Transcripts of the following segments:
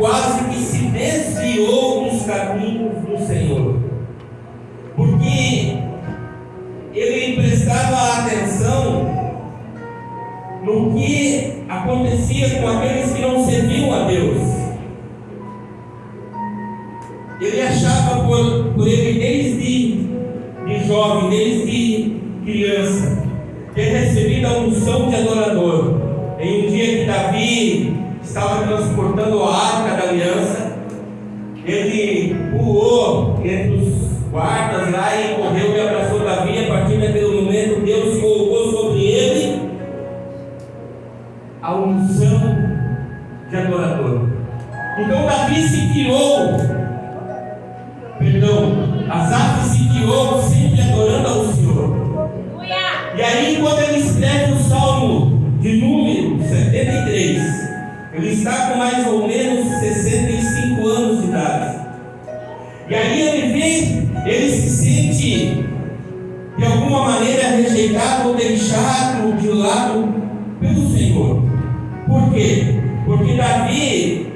quase que se desviou dos caminhos do Senhor, porque ele prestava atenção no que acontecia com aqueles que não serviam a Deus. Ele achava por ele desde de jovem, desde criança, ter recebido a unção de adorador. Em um dia que Davi estava transportando a arca da aliança, ele pulou entre os guardas lá e correu e abraçou Davi. A partir daquele momento, Deus colocou sobre ele a unção de adorador. Então Davi se tirou, Asaf se tirou sempre adorando ao Senhor. E aí, quando ele escreve o Salmo de número 73, ele está com mais ou menos 65 anos de idade. E aí ele se sente de alguma maneira rejeitado ou deixado de lado pelo Senhor. Por quê? Porque Davi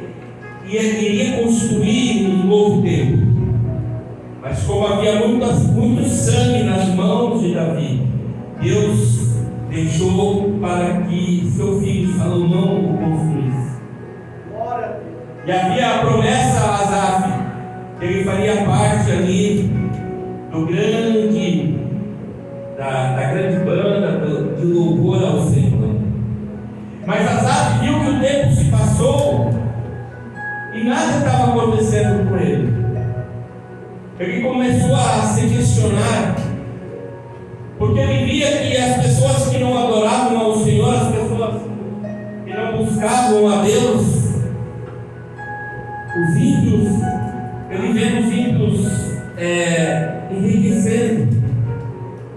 iria construir um novo templo. Mas como havia muito sangue nas mãos de Davi, Deus deixou para que seu filho Salomão o construísse. E havia a promessa a Asaf, que ele faria parte ali da grande banda de louvor ao Senhor. Mas Asaf viu que o tempo se passou e nada estava acontecendo com ele. Ele começou a se questionar, porque ele via que as pessoas que não adoravam ao Senhor, as pessoas que não buscavam a Deus, os ímpios, ele vê os ímpios enriquecendo,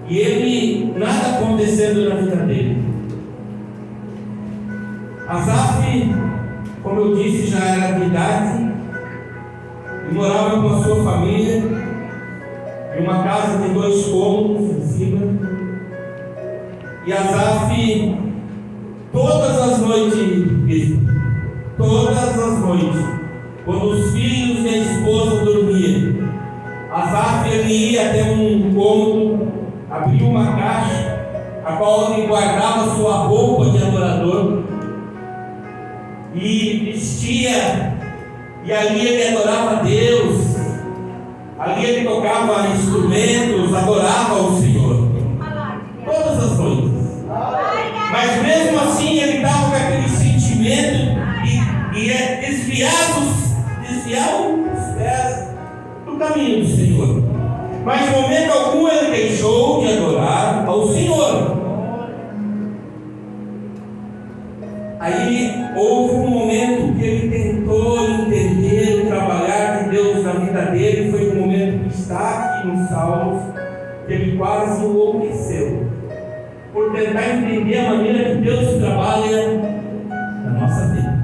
e ele, nada acontecendo na vida dele. Asaf, como eu disse, já era de idade, e morava com a sua família em uma casa de 2 cômodos em cima. E Asaf, todas as noites, quando os filhos e a esposa dormiam, Asaf ele ia até um cômodo, abria uma caixa, a qual ele guardava sua roupa de adorador e vestia. E ali ele adorava a Deus, ali ele tocava instrumentos, adorava ao Senhor, todas as noites. Mas mesmo assim ele estava com aquele sentimento e desviava os pés do caminho do Senhor. Mas em momento algum ele deixou de adorar ao Senhor. Aí houve um momento que ele tentou entender o trabalhar de Deus na vida dele. Foi um momento que está aqui nos Salmos, que ele quase enlouqueceu, por tentar entender a maneira que Deus trabalha na nossa vida.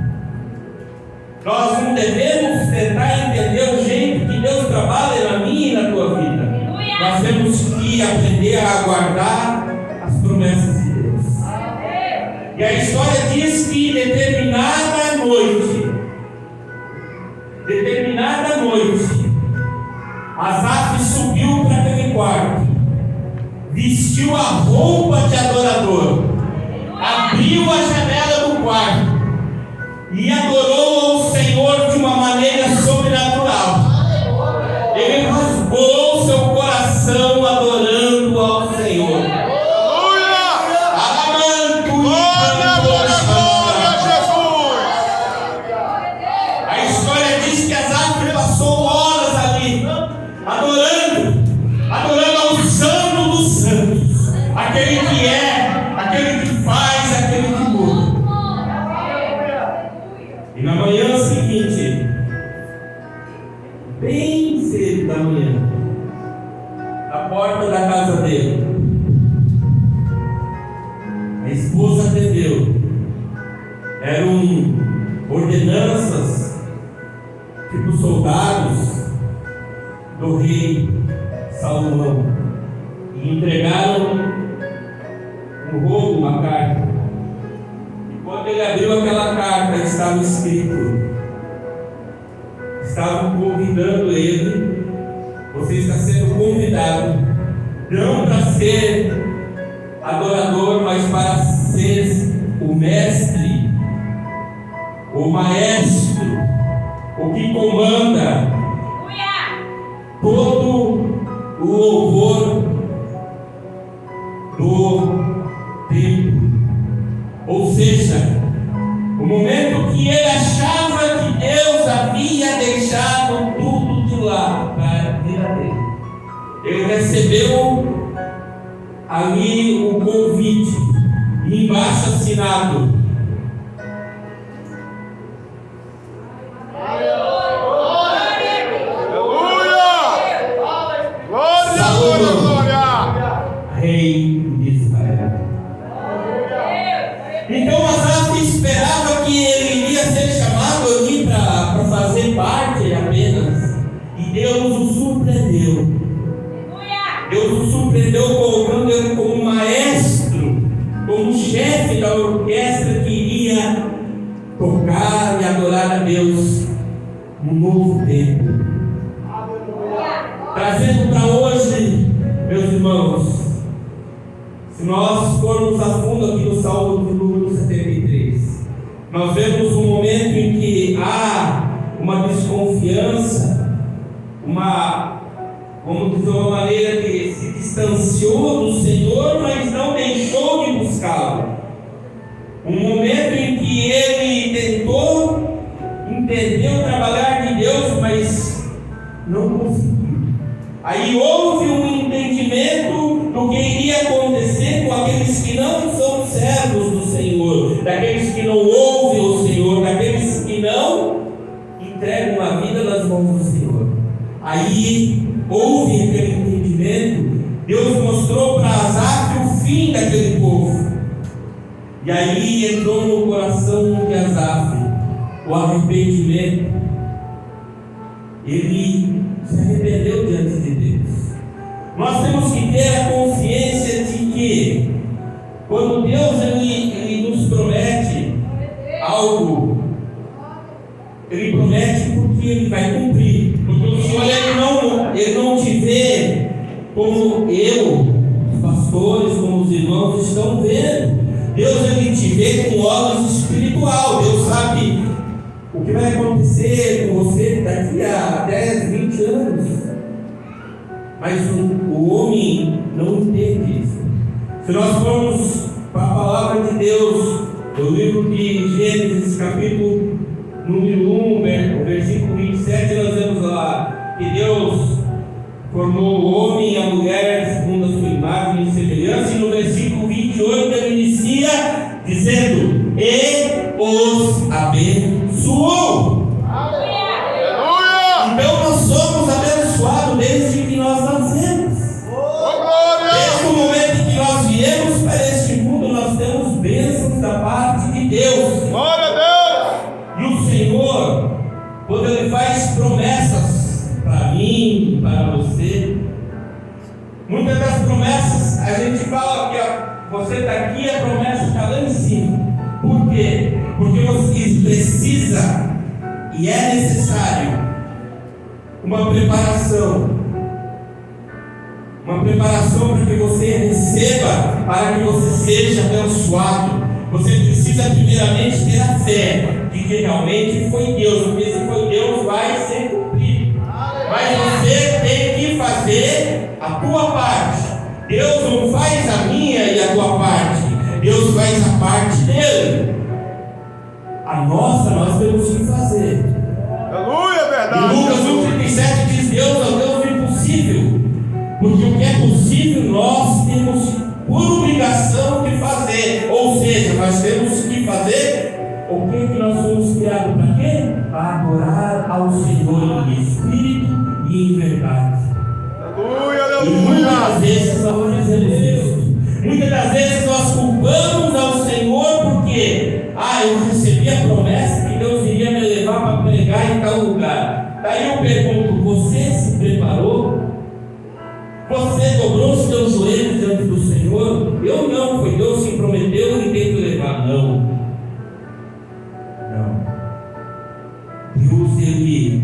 Nós não devemos tentar entender o jeito que Deus trabalha na minha e na tua vida. Nós temos que aprender a aguardar as promessas de Deus. E a história diz que determinada noite, Asaf subiu para aquele quarto, vestiu a roupa de adorador, abriu a janela do quarto e adorou ao Senhor de uma maneira sobrenatural. Ele rasgou seu coração adorando ao Senhor. A história diz que Asaf passou horas ali adorando ao Santo dos Santos, aquele que é, aquele que faz, aquele que muda. E na manhã seguinte, bem cedo da manhã, na porta da casa dele, a esposa atendeu. Eram ordenanças, tipo soldados do rei Salomão, e entregaram um rolo, uma carta. E quando ele abriu aquela carta, estava escrito: estavam convidando ele. Você está sendo convidado, não para ser adorador, mas para ser o mestre, o maestro, o que comanda todo o louvor do templo. Ou seja, o momento que ele achava que Deus havia deixado tudo de lado para a vida dele, ele recebeu ali o convite, embaixo assinado: Rei de Israel. Então Asaf esperava que ele iria ser chamado ali para fazer parte apenas, e Deus o surpreendeu. Deus o surpreendeu colocando ele como maestro, como chefe da orquestra que iria tocar e adorar a Deus no novo tempo. Trazendo para hoje, meus irmãos, se nós formos a fundo aqui no Salmo de número 73, nós vemos um momento em que há uma desconfiança, vamos dizer, uma maneira que se distanciou do Senhor, mas não deixou de buscá-lo. Um momento em que ele tentou entender o trabalhar de Deus, mas não conseguiu. Aí houve um entendimento do que iria acontecer com aqueles que não são servos do Senhor, daqueles que não ouvem o Senhor, daqueles que não entregam a vida nas mãos do Senhor. Aí houve aquele entendimento. Deus mostrou para Asaf o fim daquele povo, e aí entrou no coração de Asaf o arrependimento. Ele se arrependeu diante de Deus. Nós temos que ter a consciência de que quando Deus ele nos promete algo, Ele promete porque Ele vai cumprir. Porque o Senhor ele não te vê como eu, os pastores, como os irmãos estão vendo. Deus ele te vê com olhos espiritual. Deus sabe o que vai acontecer com você daqui a 10, 20 anos. Mas o homem não entende isso. Se nós formos para a palavra de Deus, no livro de Gênesis, capítulo número 1, versículo 27, nós vemos lá que Deus formou o homem e a mulher segundo a sua imagem e semelhança, e no versículo 28 ele inicia dizendo: e os abençoou. Então nós somos abençoados desde que nós nascemos. Desde o momento em que nós viemos para este mundo, nós temos bênçãos da parte de Deus. Glória a Deus! E o Senhor, quando Ele faz promessas para mim, para você, muitas das promessas a gente fala que você está aqui, a promessa está lá em cima. Por quê? Porque você precisa e é necessário uma preparação para que você receba, para que você seja abençoado. Você precisa primeiramente ter a fé de que realmente foi Deus, porque se foi Deus vai ser cumprido. Mas você tem que fazer a tua parte. Deus não faz a minha e a tua parte, Deus faz a parte dele. A nossa nós temos que fazer. Aleluia, verdade. Em Lucas 1,37 diz: Deus é o Deus do impossível, porque o que é possível nós temos por obrigação de fazer. Ou seja, nós temos que fazer o que nós fomos criados para quê? Para adorar ao Senhor em espírito e em verdade. Aleluia, E aleluia. muitas vezes nós fazemos isso. Muitas das vezes nós culpamos ao Senhor porque eu recebi a promessa que Deus iria me levar para pregar em tal lugar. Daí eu pergunto: você se preparou? Você dobrou os seus joelhos diante do Senhor? Eu não, foi Deus que prometeu e tem que levar. Não. Deus, Ele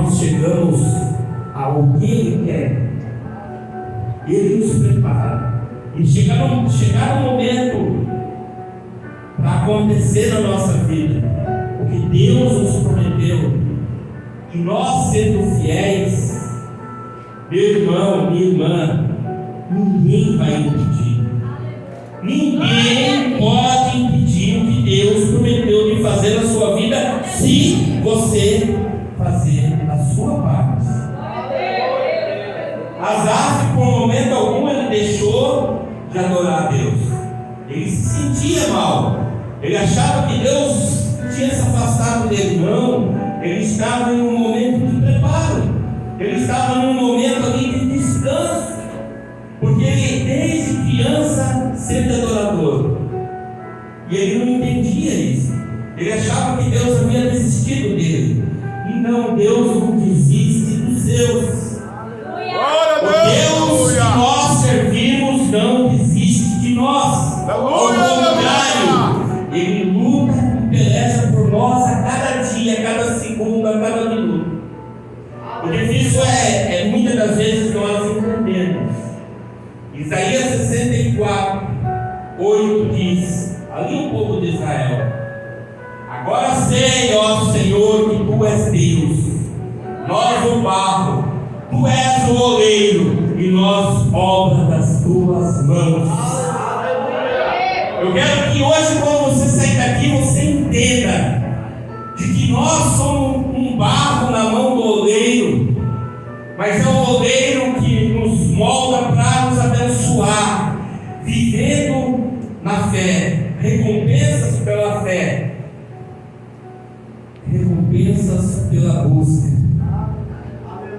nós chegamos ao que Ele quer, Ele nos prepara. E chegar um momento para acontecer na nossa vida o que Deus nos prometeu, e nós sendo fiéis, meu irmão, minha irmã, ninguém vai impedir. Ninguém pode impedir o que Deus prometeu de fazer na sua vida, se você fazer a sua parte. Asaf, por momento algum, ele deixou de adorar a Deus. Ele se sentia mal. Ele achava que Deus tinha se afastado dele. Não, ele estava em um momento de preparo. Ele estava num momento ali de descanso. Porque ele, desde criança, sempre adorador. E ele não entendia isso. Ele achava que Deus havia desistido dele. E não, Deus não desiste dos seus. O Deus que nós servimos não desiste de nós. Ao contrário, Ele luta e peleja por nós a cada dia, a cada segundo, a cada minuto. O difícil é muitas das vezes nós entendemos. Isaías 64, 8 diz, ali o povo de Israel: agora sei, ó Senhor, que Tu és Deus, nós o barro, Tu és o oleiro, e nós obra das Tuas mãos. Eu quero que hoje, quando você sair daqui, você entenda de que nós somos um barro na mão do oleiro, mas é o oleiro que nos molda para nos abençoar, vivendo na fé, recompensas pela fé, recompensas pela busca,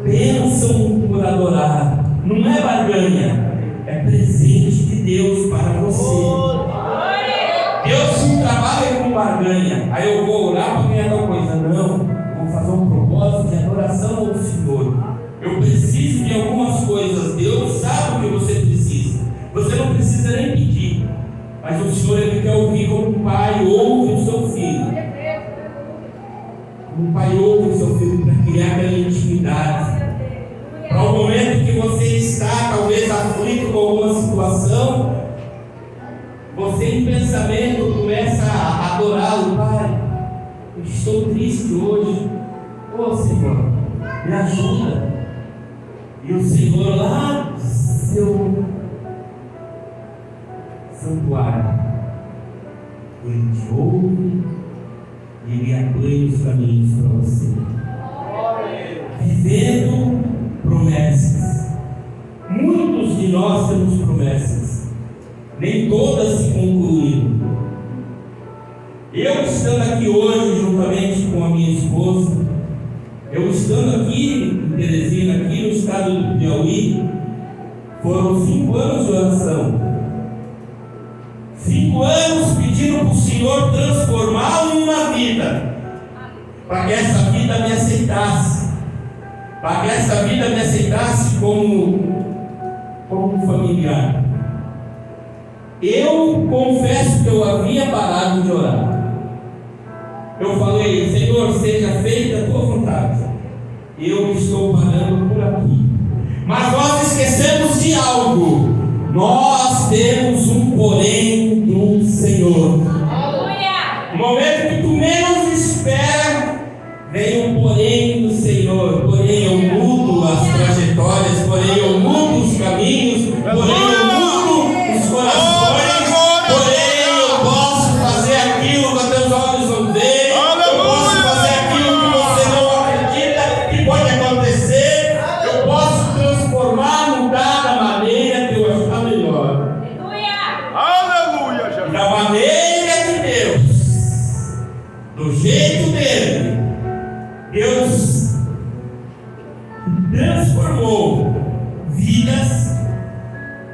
bênção por adorar. Não é barganha, é presente de Deus para você. Deus não trabalha com barganha. Aí eu vou orar para ganhar tal coisa. Não, vou fazer um propósito de adoração ao Senhor. Eu preciso de algumas coisas. Deus sabe o que você precisa. Você não precisa nem pedir. Mas o Senhor, Ele quer ouvir como um pai ouve o seu filho. Como um pai ouve o seu filho, para criar aquela intimidade. Para o momento que você está talvez aflito com alguma situação, você em pensamento começa a adorá-lo. Pai, eu estou triste hoje. Ô Senhor, me ajuda. E o Senhor lá no seu santuário, Ele te ouve e Ele apanha os caminhos para você. Vivendo promessas. Muitos de nós temos promessas, nem todas se concluíram. Eu estando aqui hoje juntamente com a minha esposa, eu estando aqui em Teresina, aqui no estado do Piauí, foram 5 anos de oração. 5 anos pedindo para o Senhor transformar uma vida, para que essa vida me aceitasse, para que essa vida me aceitasse como familiar. Eu confesso que eu havia parado de orar. Eu falei: Senhor, seja feita a Tua vontade. Eu estou parando por aqui. Mas nós esquecemos de algo. Nós temos um porém do Senhor. No momento que tu menos espera, vem um porém do Senhor. Porém eu mudo as trajetórias, porém eu mudo os caminhos, porém eu mudo os corações, porém eu posso fazer aquilo que teus olhos não veem, eu posso fazer aquilo que você não acredita que pode acontecer, eu posso transformar, mudar da maneira que eu achar melhor. Aleluia, Jesus. Da maneira de Deus, do jeito dele, Deus transformou vidas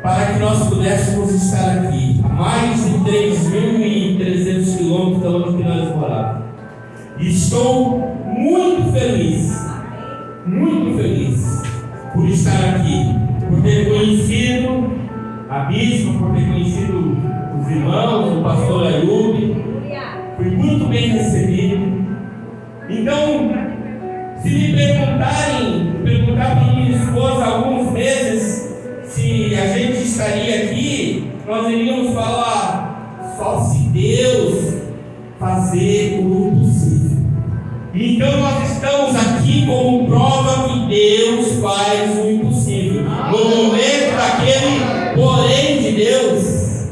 para que nós pudéssemos estar aqui, a mais de 3.300 quilômetros da onde que nós morávamos. E estou muito feliz por estar aqui, por ter conhecido a bispa, por ter conhecido os irmãos, o pastor Ayub. Fui muito bem recebido. Então, Se me perguntar para minha esposa há alguns meses se a gente estaria aqui, nós iríamos falar só se Deus fazer o impossível. Então nós estamos aqui como prova que Deus faz o impossível. No momento daquele porém de Deus,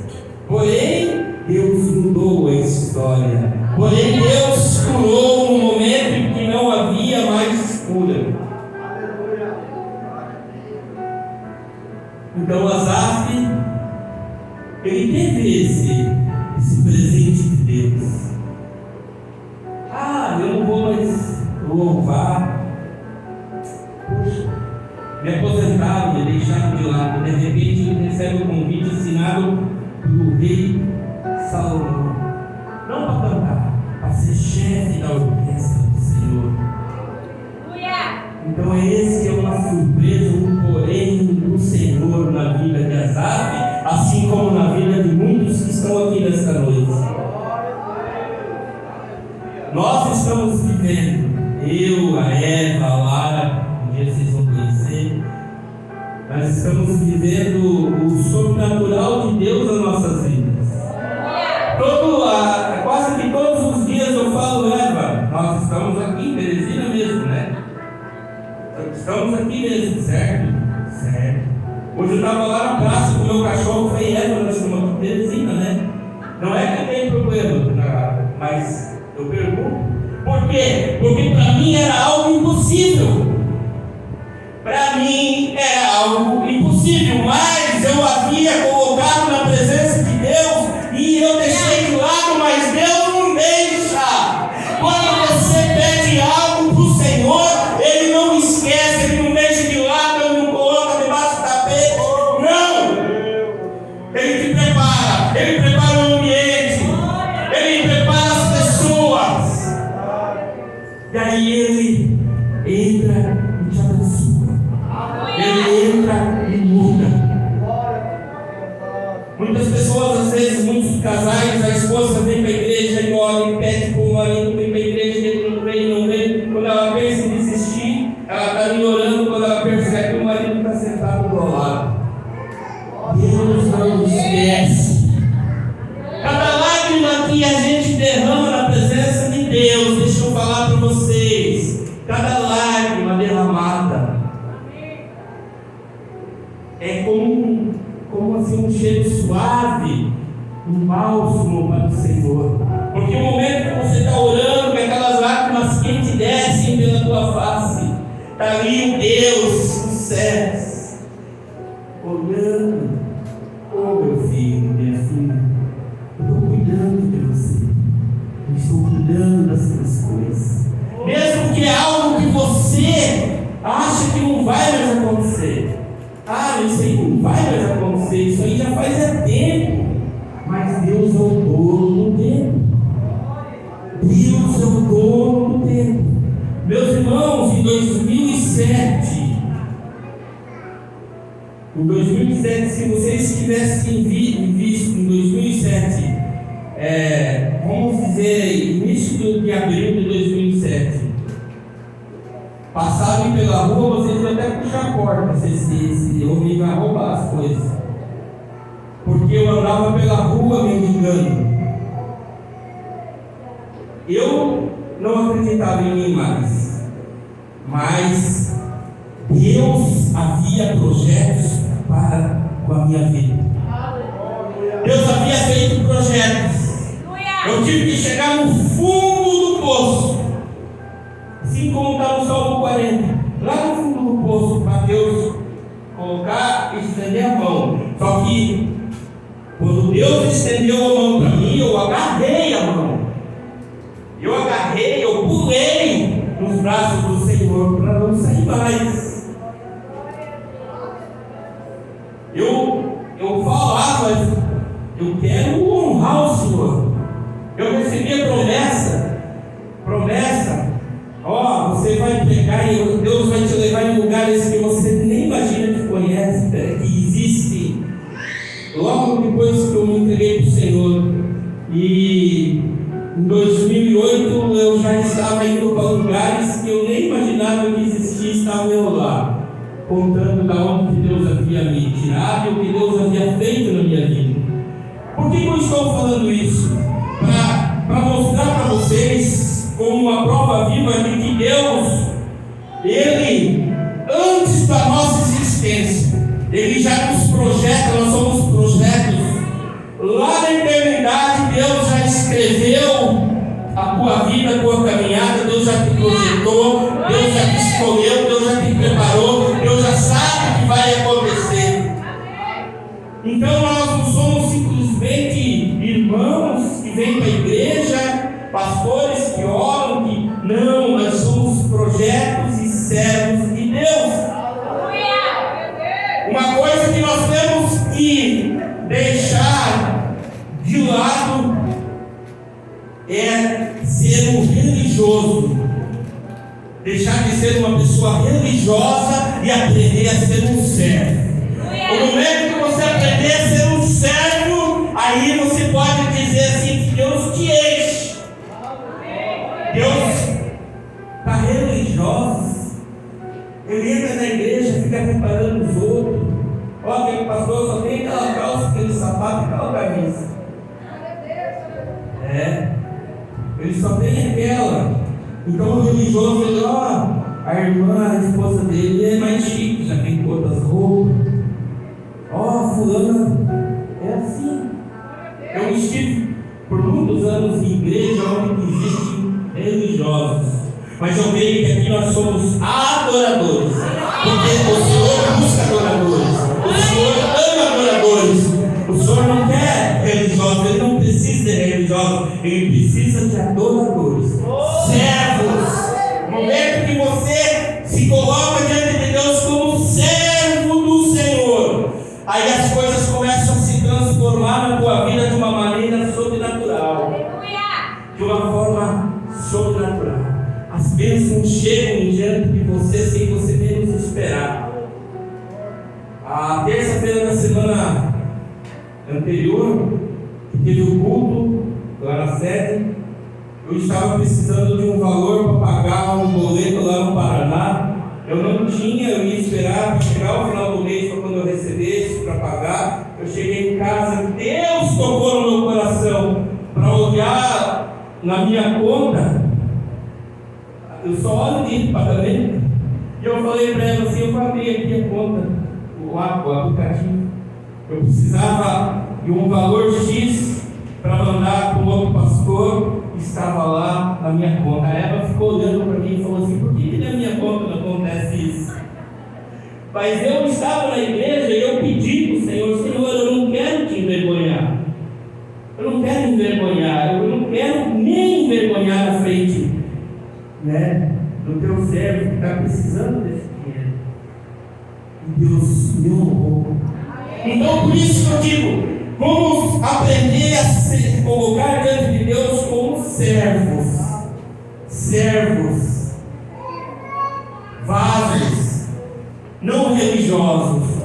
porém Deus mudou a história. Porém Deus curou no momento em que não havia mais cura. Então Asaf, ele teve esse presente de Deus. Eu não vou mais louvar. Poxa, me aposentaram, me deixaram de lado. De repente ele recebe um convite assinado pelo rei Salomão. Não para cantar, para ser chefe da orquestra do Senhor. Então esse é uma surpresa, um porém do Senhor na vida de Asaf, assim como na vida de muitos que estão aqui nesta noite. Nós estamos vivendo, eu, a Eva, a Lara, um dia vocês vão conhecer, nós estamos vivendo o sobrenatural de Deus nas nossas vidas. Quase que todos os dias eu falo, Eva, nós estamos aqui em Teresina mesmo, né? Estamos aqui mesmo, certo? Certo. Hoje eu estava lá na praça com o meu cachorro, falei, Eva, nós estamos aqui em Teresina, né? Não é que tem problema, mas eu pergunto, por quê? Porque para mim era algo impossível. Para mim era algo impossível, mas eu havia colocado na presença de Deus e eu deixei de lado, mas Deus não deixa. Quando você pede algo para o Senhor, Ele não esquece, Ele não deixa de lado, Ele não coloca debaixo do tapete. Não! Ele te prepara, Ele prepara o ambiente, Ele prepara as pessoas. E aí Ele entra e te abençoa. Ele entra e muda. Muitas pessoas, às vezes, muitos casais, a esposa vem para a igreja e ora e pede para o marido, vem para a igreja, ele não vem. Quando ela pensa em desistir, ela está ali orando, quando ela percebe que o marido está sentado do lado. Deus não esquece. Cada lágrima que a gente derrama na presença de Deus, deixa eu falar para vocês, cada lágrima derramada é como assim um cheiro suave, um bálsamo para o Senhor. Porque o momento que você está orando, que aquelas lágrimas quentes descem pela tua face, está ali o Deus dos céus, olhando. Oh meu filho, minha filha, eu estou cuidando de você, eu estou cuidando das tuas coisas. Mesmo que é algo que você acha que não vai mais acontecer. Isso aí não vai mais acontecer, isso aí já faz tempo. Mas Deus é o dono do tempo. Deus é o dono do tempo. Meus irmãos, em 2007, se vocês tivessem visto em 2007, vamos dizer, início de abril de 2007, passarem pela rua, vocês iam até puxar a porta, se alguém vai roubar as coisas. Porque eu andava pela rua mendigando. Eu não acreditava em mim mais. Mas Deus havia projetos com a minha vida. Deus havia feito projetos. Eu tive que chegar no fundo do poço. Assim como está no Salmo 40, lá no fundo do poço, para Deus colocar e estender a mão. Só que, quando Deus estendeu a mão para mim, eu agarrei a mão. Eu pulei nos braços do Senhor para não sair mais. Eu falava, eu quero honrar o Senhor. Eu recebi a promessa. Você vai pegar e Deus vai te levar em lugares que você nem imagina que conhece, que existem. Logo depois que eu me entreguei para o Senhor, e em 2008 eu já estava indo para lugares que eu nem imaginava e estava eu lá, contando da onde que Deus havia me tirado e o que Deus havia feito na minha vida. Por que eu estou falando isso? Para mostrar para vocês, como uma prova viva de que Deus, Ele, antes da nossa existência, Ele já nos projeta, nós somos projetos. Lá na eternidade, Deus já escreveu a tua vida, a tua caminhada. Deus já te projetou, Deus já te escolheu, Deus já te preparou, Deus já sabe o que vai acontecer. Então nós não somos simplesmente irmãos que vêm para a igreja, pastores que oram, não, nós somos projetos e servos de Deus. Uma coisa que nós temos que deixar de lado é ser um religioso, deixar de ser uma pessoa religiosa e aprender a ser um servo. No momento que você aprender a ser um servo, aí você pode dizer assim que Deus te enche. Deus está religioso. Ele entra na igreja, fica reparando os outros. Ó, aquele pastor só tem aquela calça, aquele sapato, aquela camisa. Ele só tem aquela. Então o religioso, ele, a irmã, a esposa dele é mais chique, já tem outras roupas. Fulana é assim. Eu estive por muitos anos em igreja onde existem religiosos. Mas eu vejo que aqui nós somos adoradores. Porque o Senhor busca adoradores. O Senhor ama adoradores. O Senhor não quer religiosos. Ele não precisa de religiosos. Ele precisa de adoradores. Servos. No momento que você se coloca diante de Deus como servo do Senhor, aí as coisas começam a se transformar na tua vida de uma maneira sobrenatural. De uma forma sobrenatural. As bênçãos chegam diante de você sem você menos esperar. A terça-feira da semana anterior, que teve o culto lá na sede, eu estava precisando de um valor para pagar um boleto lá no Paraná. Eu não tinha, eu ia esperar para chegar ao final do mês para quando eu recebesse para pagar. Eu cheguei em casa, Deus tocou no meu coração para olhar na minha conta. Eu só olho de pagamento. E eu falei para ela assim, eu abri aqui a conta, o aplicativo. Eu precisava de um valor X para mandar para um outro pastor que estava lá na minha conta. A Eva ficou olhando para mim e falou assim, por que na minha conta não acontece isso? Mas eu estava na igreja e eu pedi para o Senhor, Senhor, eu não quero te envergonhar. Eu não quero envergonhar, eu não quero nem envergonhar na frente, do teu servo que está precisando desse dinheiro. E Deus me honrou. Então por isso que eu digo, vamos aprender a se colocar diante de Deus como servos, vasos, não religiosos.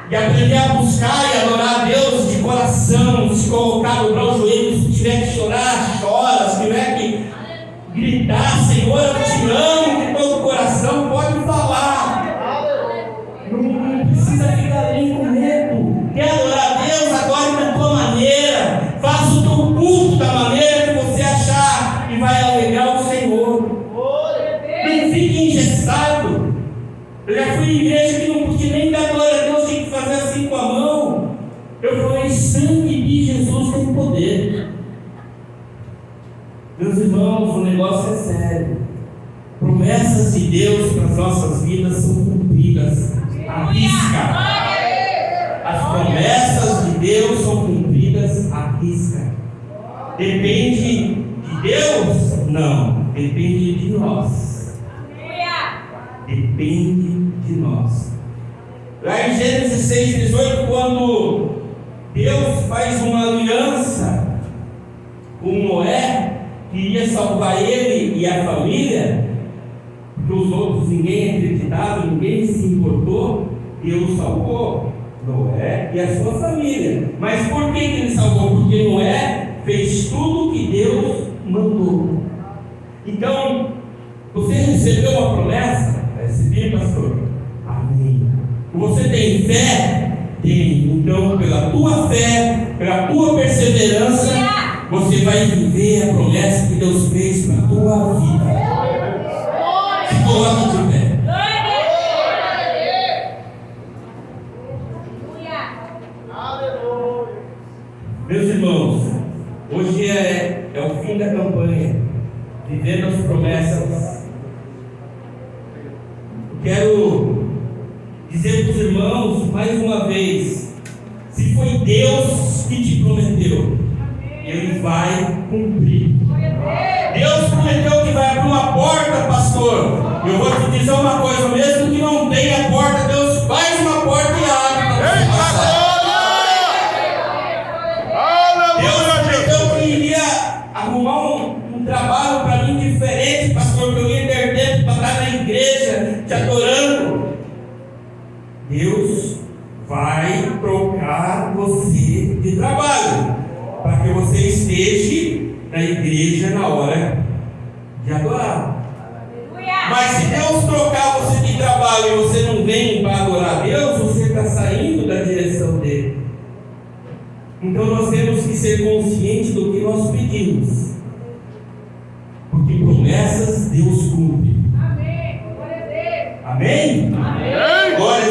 E aprender a buscar e adorar a Deus de coração, se colocar, dobrar os joelhos, se tiver que chorar, chora, se tiver que gritar, Senhor, eu te amo de todo o coração, pode falar. Não precisa ficar nem com medo. Quer adorar a Deus? Adore da tua maneira. Faça o teu culto da maneira que você achar e vai alegrar o Senhor. Não fique engessado. Eu já fui em igreja que não podia nem dar glória a Deus, tinha que fazer assim com a mão. Eu falei, sangue de Jesus tem poder. Meus irmãos, o negócio é sério. Promessas de Deus para as nossas vidas são cumpridas à risca. As promessas de Deus são cumpridas à risca. Depende de Deus? Não, depende de nós. Depende de nós. Lá em Gênesis 6,18, quando Deus faz uma aliança com Noé, que ia salvar ele e a família, porque os outros ninguém acreditava, ninguém se importou, Deus salvou Noé e a sua família. Mas por que ele salvou? Porque Noé fez tudo o que Deus mandou. Então, você recebeu uma promessa? tem fé? Tem. Então, pela tua fé, pela tua perseverança, você vai viver a promessa que Deus fez para a tua vida. Se coloque de pé. Meus irmãos, hoje é o fim da campanha, vivendo as promessas. Quero dizer para os irmãos mais uma vez: se foi Deus que te prometeu, Ele vai cumprir. Deus prometeu que vai abrir uma porta, pastor. Eu vou te dizer uma coisa: mesmo que não tenha porta, Deus faz uma porta e abre para você passar. Arrumar um trabalho para mim diferente, pastor, que eu ia ter tempo para estar na igreja te adorando. Deus vai trocar você de trabalho para que você esteja na igreja na hora de adorar. Mas se Deus trocar você de trabalho e você não vem para adorar Deus, você está saindo da direção dele. Então nós temos que ser conscientes do que nós pedimos, porque promessas Deus cumpre. Amém? Amém?